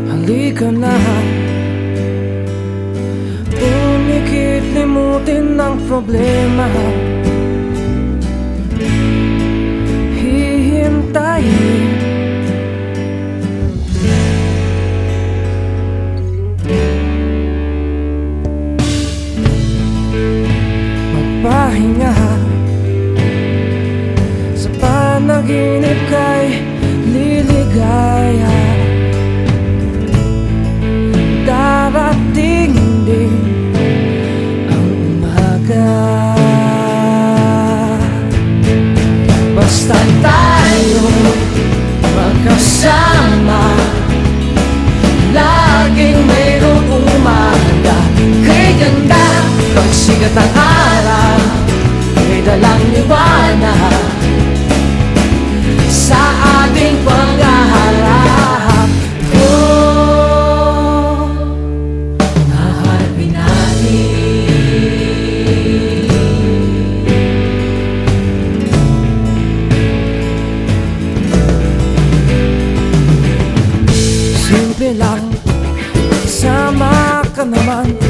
Halika na, umikit, limutin ang problema. Hihintayin magpahinga, sa panaginip kay liligaya. Darating din ang umaga, basta tayo magkasama. Laging mayroong umaga, kay ganda pagsikat ng araw, may dalang liwanag sa ating paghaharap. Oh, haharapin natin. Simple lang, sama ka naman.